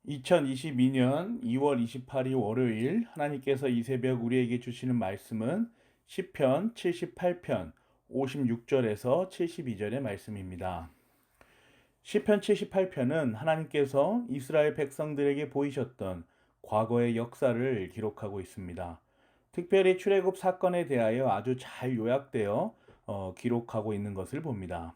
2022년 2월 28일 월요일 하나님께서 이 새벽 우리에게 주시는 말씀은 시편 78편 56절에서 72절의 말씀입니다. 시편 78편은 하나님께서 이스라엘 백성들에게 보이셨던 과거의 역사를 기록하고 있습니다. 특별히 출애굽 사건에 대하여 아주 잘 요약되어 기록하고 있는 것을 봅니다.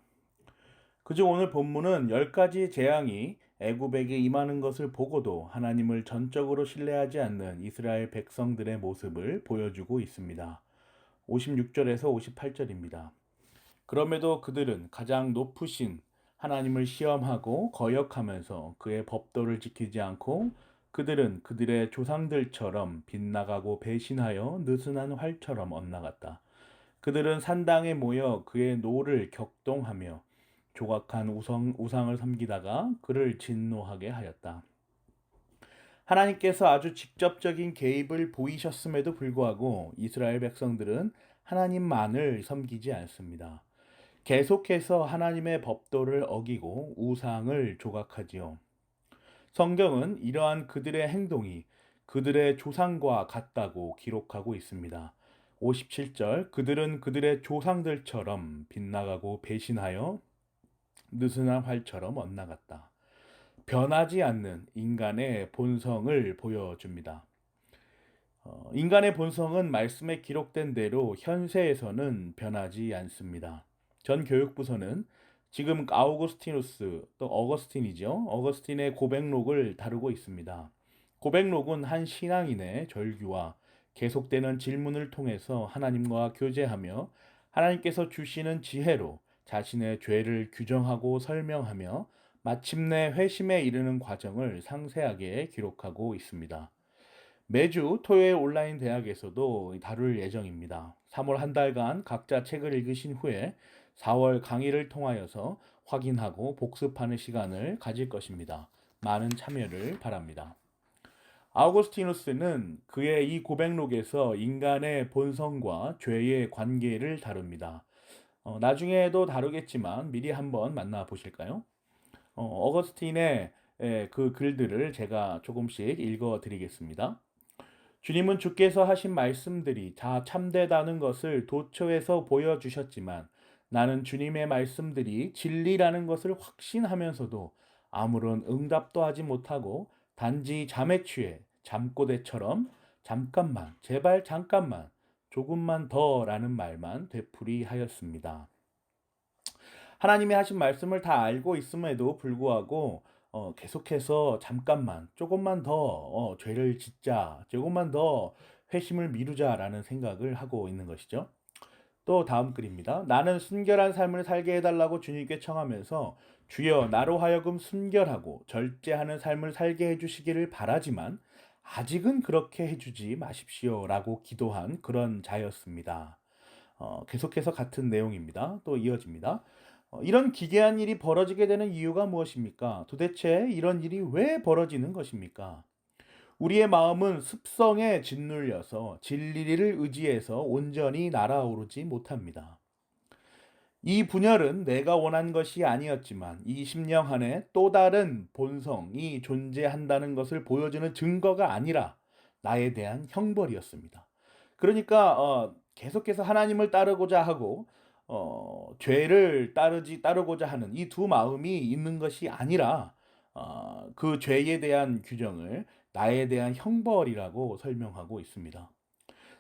그중 오늘 본문은 10가지 재앙이 애굽에게 임하는 것을 보고도 하나님을 전적으로 신뢰하지 않는 이스라엘 백성들의 모습을 보여주고 있습니다. 56절에서 58절입니다. 그럼에도 그들은 가장 높으신 하나님을 시험하고 거역하면서 그의 법도를 지키지 않고 그들은 그들의 조상들처럼 빗나가고 배신하여 느슨한 활처럼 엇나갔다. 그들은 산당에 모여 그의 노를 격동하며 조각한 우상을 섬기다가 그를 진노하게 하였다. 하나님께서 아주 직접적인 개입을 보이셨음에도 불구하고 이스라엘 백성들은 하나님만을 섬기지 않습니다. 계속해서 하나님의 법도를 어기고 우상을 조각하지요. 성경은 이러한 그들의 행동이 그들의 조상과 같다고 기록하고 있습니다. 57절 그들은 그들의 조상들처럼 빗나가고 배신하여 느슨한 활처럼 엇나갔다. 변하지 않는 인간의 본성을 보여줍니다. 인간의 본성은 말씀에 기록된 대로 현세에서는 변하지 않습니다. 전 교육부서는 지금 아우구스티누스 또 어거스틴이죠. 어거스틴의 고백록을 다루고 있습니다. 고백록은 한 신앙인의 절규와 계속되는 질문을 통해서 하나님과 교제하며 하나님께서 주시는 지혜로 자신의 죄를 규정하고 설명하며 마침내 회심에 이르는 과정을 상세하게 기록하고 있습니다. 매주 토요일 온라인 대학에서도 다룰 예정입니다. 3월 한 달간 각자 책을 읽으신 후에 4월 강의를 통하여서 확인하고 복습하는 시간을 가질 것입니다. 많은 참여를 바랍니다. 아우구스티누스는 그의 이 고백록에서 인간의 본성과 죄의 관계를 다룹니다. 나중에도 다루겠지만 미리 한번 만나보실까요? 어거스틴의 그 글들을 제가 조금씩 읽어 드리겠습니다. 주님은 주께서 하신 말씀들이 다 참되다는 것을 도처에서 보여주셨지만 나는 주님의 말씀들이 진리라는 것을 확신하면서도 아무런 응답도 하지 못하고 단지 잠에 취해 잠꼬대처럼 잠깐만, 제발 잠깐만, 조금만 더 라는 말만 되풀이하였습니다. 하나님이 하신 말씀을 다 알고 있음에도 불구하고 계속해서 잠깐만, 조금만 더 죄를 짓자, 조금만 더 회심을 미루자라는 생각을 하고 있는 것이죠. 또 다음 글입니다. 나는 순결한 삶을 살게 해달라고 주님께 청하면서 주여 나로 하여금 순결하고 절제하는 삶을 살게 해주시기를 바라지만 아직은 그렇게 해주지 마십시오라고 기도한 그런 자였습니다. 계속해서 같은 내용입니다. 또 이어집니다. 이런 기괴한 일이 벌어지게 되는 이유가 무엇입니까? 도대체 이런 일이 왜 벌어지는 것입니까? 우리의 마음은 습성에 짓눌려서 진리를 의지해서 온전히 날아오르지 못합니다. 이 분열은 내가 원한 것이 아니었지만 이 심령 안에 또 다른 본성이 존재한다는 것을 보여주는 증거가 아니라 나에 대한 형벌이었습니다. 그러니까 계속해서 하나님을 따르고자 하고 죄를 따르고자 하는 이 두 마음이 있는 것이 아니라 그 죄에 대한 규정을 나에 대한 형벌이라고 설명하고 있습니다.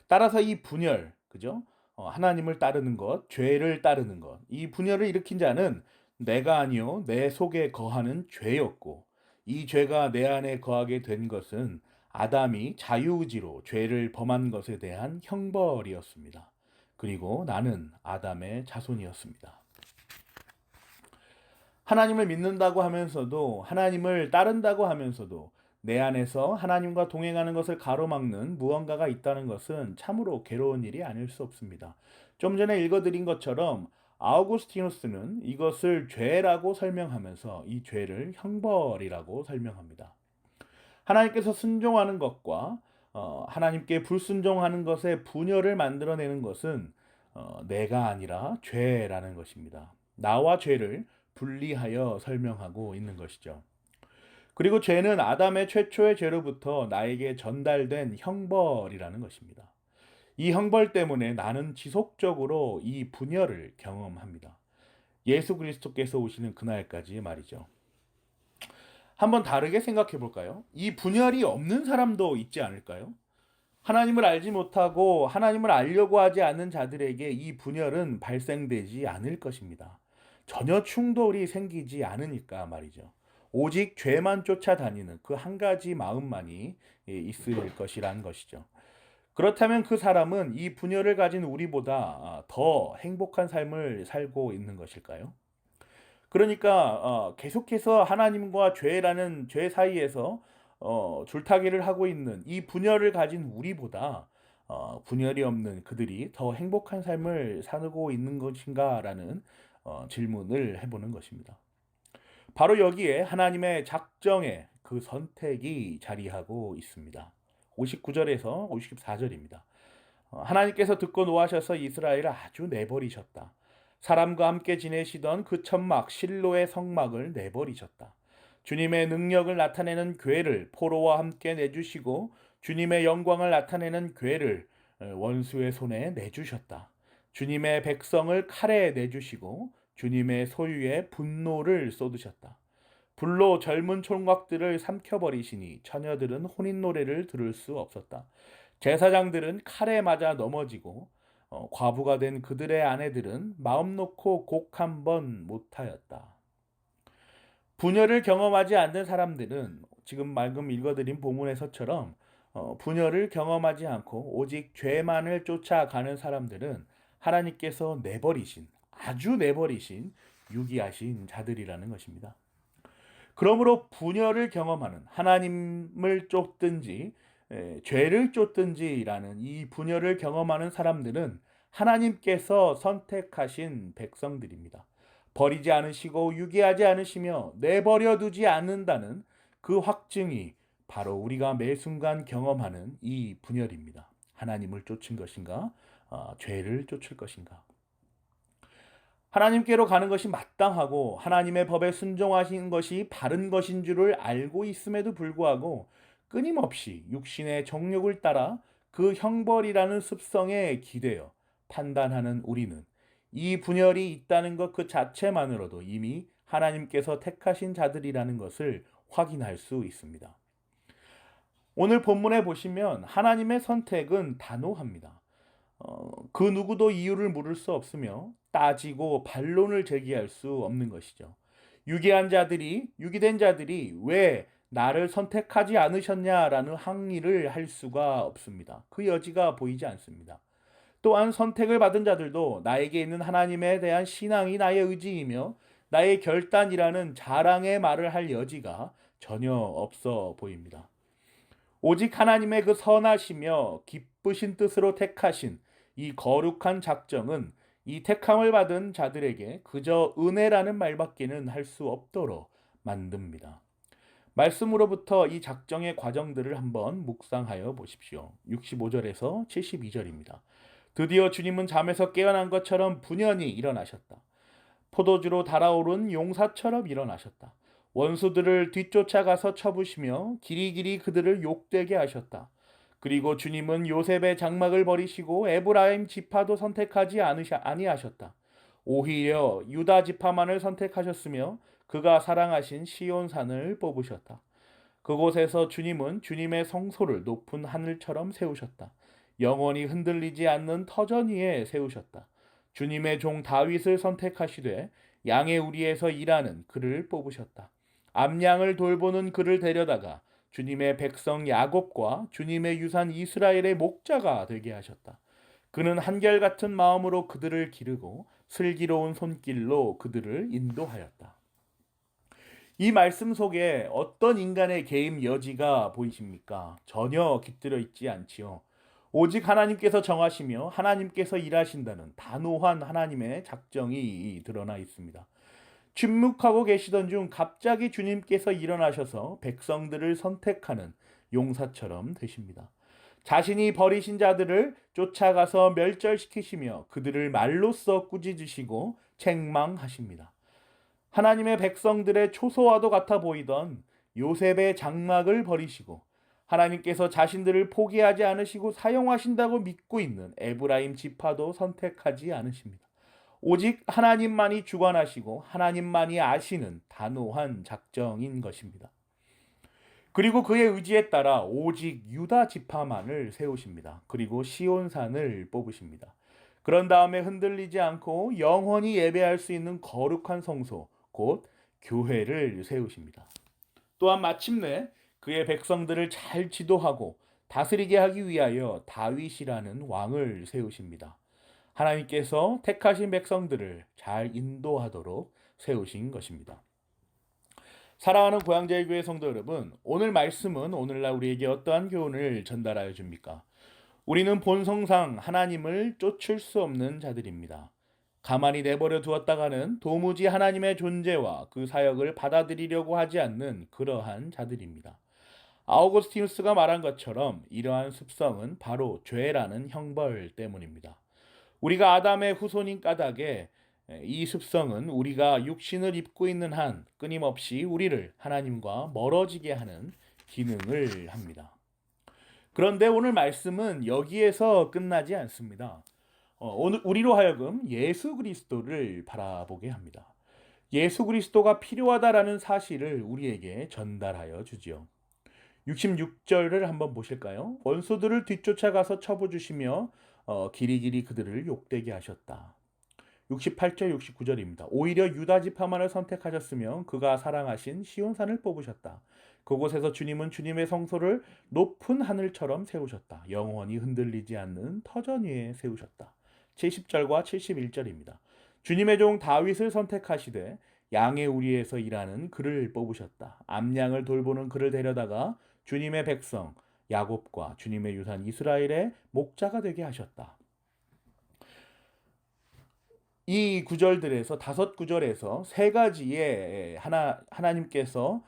따라서 이 분열, 그죠? 하나님을 따르는 것, 죄를 따르는 것, 이 분열을 일으킨 자는 내가 아니요 내 속에 거하는 죄였고 이 죄가 내 안에 거하게 된 것은 아담이 자유의지로 죄를 범한 것에 대한 형벌이었습니다. 그리고 나는 아담의 자손이었습니다. 하나님을 믿는다고 하면서도 하나님을 따른다고 하면서도 내 안에서 하나님과 동행하는 것을 가로막는 무언가가 있다는 것은 참으로 괴로운 일이 아닐 수 없습니다. 좀 전에 읽어드린 것처럼 아우구스티누스는 이것을 죄라고 설명하면서 이 죄를 형벌이라고 설명합니다. 하나님께서 순종하는 것과 하나님께 불순종하는 것의 분열을 만들어내는 것은 내가 아니라 죄라는 것입니다. 나와 죄를 분리하여 설명하고 있는 것이죠. 그리고 죄는 아담의 최초의 죄로부터 나에게 전달된 형벌이라는 것입니다. 이 형벌 때문에 나는 지속적으로 이 분열을 경험합니다. 예수 그리스도께서 오시는 그날까지 말이죠. 한번 다르게 생각해 볼까요? 이 분열이 없는 사람도 있지 않을까요? 하나님을 알지 못하고 하나님을 알려고 하지 않는 자들에게 이 분열은 발생되지 않을 것입니다. 전혀 충돌이 생기지 않으니까 말이죠. 오직 죄만 쫓아다니는 그 한 가지 마음만이 있을 것이란 것이죠. 그렇다면 그 사람은 이 분열을 가진 우리보다 더 행복한 삶을 살고 있는 것일까요? 그러니까 계속해서 하나님과 죄라는 죄 사이에서 줄타기를 하고 있는 이 분열을 가진 우리보다 분열이 없는 그들이 더 행복한 삶을 살고 있는 것인가라는 질문을 해보는 것입니다. 바로 여기에 하나님의 작정의 그 선택이 자리하고 있습니다. 59절에서 54절입니다. 하나님께서 듣고 노하셔서 이스라엘을 아주 내버리셨다. 사람과 함께 지내시던 그 천막 실로의 성막을 내버리셨다. 주님의 능력을 나타내는 궤를 포로와 함께 내주시고 주님의 영광을 나타내는 궤를 원수의 손에 내주셨다. 주님의 백성을 칼에 내주시고 주님의 소유에 분노를 쏟으셨다. 불로 젊은 총각들을 삼켜버리시니 처녀들은 혼인 노래를 들을 수 없었다. 제사장들은 칼에 맞아 넘어지고 과부가 된 그들의 아내들은 마음 놓고 곡 한 번 못하였다. 분열을 경험하지 않는 사람들은 지금 방금 읽어드린 본문에서처럼 분열을 경험하지 않고 오직 죄만을 쫓아가는 사람들은 하나님께서 내버리신 아주 내버리신 유기하신 자들이라는 것입니다. 그러므로 분열을 경험하는 하나님을 쫓든지 죄를 쫓든지라는 이 분열을 경험하는 사람들은 하나님께서 선택하신 백성들입니다. 버리지 않으시고 유기하지 않으시며 내버려 두지 않는다는 그 확증이 바로 우리가 매 순간 경험하는 이 분열입니다. 하나님을 쫓은 것인가, 죄를 쫓을 것인가. 하나님께로 가는 것이 마땅하고 하나님의 법에 순종하신 것이 바른 것인 줄을 알고 있음에도 불구하고 끊임없이 육신의 정욕을 따라 그 형벌이라는 습성에 기대어 판단하는 우리는 이 분열이 있다는 것 그 자체만으로도 이미 하나님께서 택하신 자들이라는 것을 확인할 수 있습니다. 오늘 본문에 보시면 하나님의 선택은 단호합니다. 그 누구도 이유를 물을 수 없으며 따지고 반론을 제기할 수 없는 것이죠. 유기된 자들이 왜 나를 선택하지 않으셨냐라는 항의를 할 수가 없습니다. 그 여지가 보이지 않습니다. 또한 선택을 받은 자들도 나에게 있는 하나님에 대한 신앙이 나의 의지이며 나의 결단이라는 자랑의 말을 할 여지가 전혀 없어 보입니다. 오직 하나님의 그 선하시며 기쁘신 뜻으로 택하신 이 거룩한 작정은 이 택함을 받은 자들에게 그저 은혜라는 말밖에는 할 수 없도록 만듭니다. 말씀으로부터 이 작정의 과정들을 한번 묵상하여 보십시오. 65절에서 72절입니다. 드디어 주님은 잠에서 깨어난 것처럼 분연히 일어나셨다. 포도주로 달아오른 용사처럼 일어나셨다. 원수들을 뒤쫓아가서 쳐부시며 길이길이 그들을 욕되게 하셨다. 그리고 주님은 요셉의 장막을 버리시고 에브라임 지파도 선택하지 아니하셨다. 오히려 유다 지파만을 선택하셨으며 그가 사랑하신 시온산을 뽑으셨다. 그곳에서 주님은 주님의 성소를 높은 하늘처럼 세우셨다. 영원히 흔들리지 않는 터전 위에 세우셨다. 주님의 종 다윗을 선택하시되 양의 우리에서 일하는 그를 뽑으셨다. 암양을 돌보는 그를 데려다가 주님의 백성 야곱과 주님의 유산 이스라엘의 목자가 되게 하셨다. 그는 한결같은 마음으로 그들을 기르고 슬기로운 손길로 그들을 인도하였다. 이 말씀 속에 어떤 인간의 개입 여지가 보이십니까? 전혀 깃들어 있지 않지요. 오직 하나님께서 정하시며 하나님께서 일하신다는 단호한 하나님의 작정이 드러나 있습니다. 침묵하고 계시던 중 갑자기 주님께서 일어나셔서 백성들을 선택하는 용사처럼 되십니다. 자신이 버리신 자들을 쫓아가서 멸절시키시며 그들을 말로써 꾸짖으시고 책망하십니다. 하나님의 백성들의 초소와도 같아 보이던 요셉의 장막을 버리시고 하나님께서 자신들을 포기하지 않으시고 사용하신다고 믿고 있는 에브라임 지파도 선택하지 않으십니다. 오직 하나님만이 주관하시고 하나님만이 아시는 단호한 작정인 것입니다. 그리고 그의 의지에 따라 오직 유다 지파만을 세우십니다. 그리고 시온산을 뽑으십니다. 그런 다음에 흔들리지 않고 영원히 예배할 수 있는 거룩한 성소, 곧 교회를 세우십니다. 또한 마침내 그의 백성들을 잘 지도하고 다스리게 하기 위하여 다윗이라는 왕을 세우십니다. 하나님께서 택하신 백성들을 잘 인도하도록 세우신 것입니다. 사랑하는 고향제일교회 성도 여러분, 오늘 말씀은 오늘날 우리에게 어떠한 교훈을 전달하여 줍니까? 우리는 본성상 하나님을 쫓을 수 없는 자들입니다. 가만히 내버려 두었다가는 도무지 하나님의 존재와 그 사역을 받아들이려고 하지 않는 그러한 자들입니다. 아우구스티누스가 말한 것처럼 이러한 습성은 바로 죄라는 형벌 때문입니다. 우리가 아담의 후손인 까닭에 이 습성은 우리가 육신을 입고 있는 한 끊임없이 우리를 하나님과 멀어지게 하는 기능을 합니다. 그런데 오늘 말씀은 여기에서 끝나지 않습니다. 오늘 우리로 하여금 예수 그리스도를 바라보게 합니다. 예수 그리스도가 필요하다라는 사실을 우리에게 전달하여 주지요. 66절을 한번 보실까요? 원수들을 뒤쫓아가서 쳐부주시며 길이길이 그들을 욕되게 하셨다. 68절, 69절입니다. 오히려 유다 지파만을 선택하셨으며 그가 사랑하신 시온산을 뽑으셨다. 그곳에서 주님은 주님의 성소를 높은 하늘처럼 세우셨다. 영원히 흔들리지 않는 터전 위에 세우셨다. 70절과 71절입니다. 주님의 종 다윗을 선택하시되 양의 우리에서 일하는 그를 뽑으셨다. 암양을 돌보는 그를 데려다가 주님의 백성 야곱과 주님의 유산 이스라엘의 목자가 되게 하셨다. 이 구절들에서 다섯 구절에서 세 가지의 하나님께서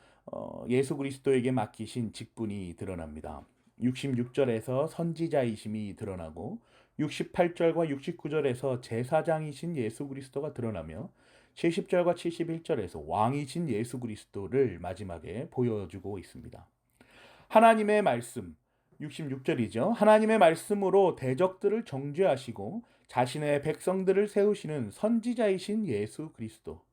예수 그리스도에게 맡기신 직분이 드러납니다. 66절에서 선지자이심이 드러나고 68절과 69절에서 제사장이신 예수 그리스도가 드러나며 70절과 71절에서 왕이신 예수 그리스도를 마지막에 보여주고 있습니다. 하나님의 말씀 66절이죠. 하나님의 말씀으로 대적들을 정죄하시고 자신의 백성들을 세우시는 선지자이신 예수 그리스도.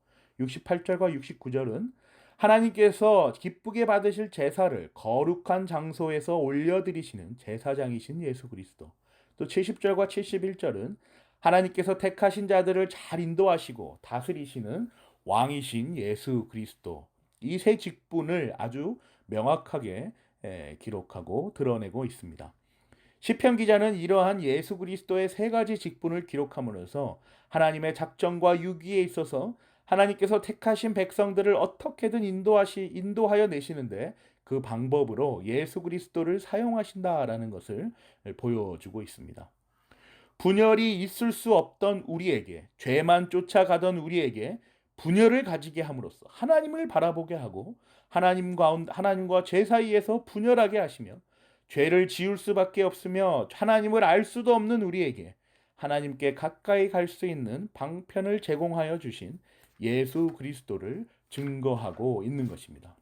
68절과 69절은 하나님께서 기쁘게 받으실 제사를 거룩한 장소에서 올려드리시는 제사장이신 예수 그리스도. 또 70절과 71절은 하나님께서 택하신 자들을 잘 인도하시고 다스리시는 왕이신 예수 그리스도. 이 세 직분을 아주 명확하게 기록하고 드러내고 있습니다. 시편 기자는 이러한 예수 그리스도의 세 가지 직분을 기록함으로써 하나님의 작정과 유기에 있어서 하나님께서 택하신 백성들을 어떻게든 인도하여 내시는데 그 방법으로 예수 그리스도를 사용하신다라는 것을 보여주고 있습니다. 분열이 있을 수 없던 우리에게, 죄만 쫓아가던 우리에게 분열을 가지게 함으로써 하나님을 바라보게 하고 하나님과 죄 사이에서 분열하게 하시며 죄를 지을 수밖에 없으며 하나님을 알 수도 없는 우리에게 하나님께 가까이 갈 수 있는 방편을 제공하여 주신 예수 그리스도를 증거하고 있는 것입니다.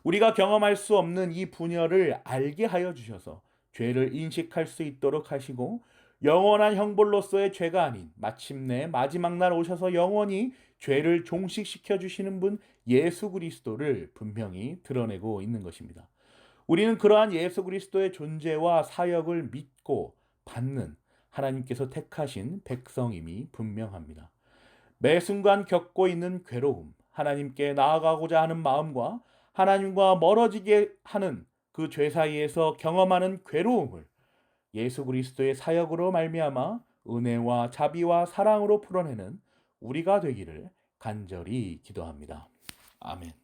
우리가 경험할 수 없는 이 분열을 알게 하여 주셔서 죄를 인식할 수 있도록 하시고 영원한 형벌로서의 죄가 아닌 마침내 마지막 날 오셔서 영원히 죄를 종식시켜 주시는 분 예수 그리스도를 분명히 드러내고 있는 것입니다. 우리는 그러한 예수 그리스도의 존재와 사역을 믿고 받는 하나님께서 택하신 백성임이 분명합니다. 매 순간 겪고 있는 괴로움, 하나님께 나아가고자 하는 마음과 하나님과 멀어지게 하는 그 죄 사이에서 경험하는 괴로움을 예수 그리스도의 사역으로 말미암아 은혜와 자비와 사랑으로 풀어내는 우리가 되기를 간절히 기도합니다. 아멘.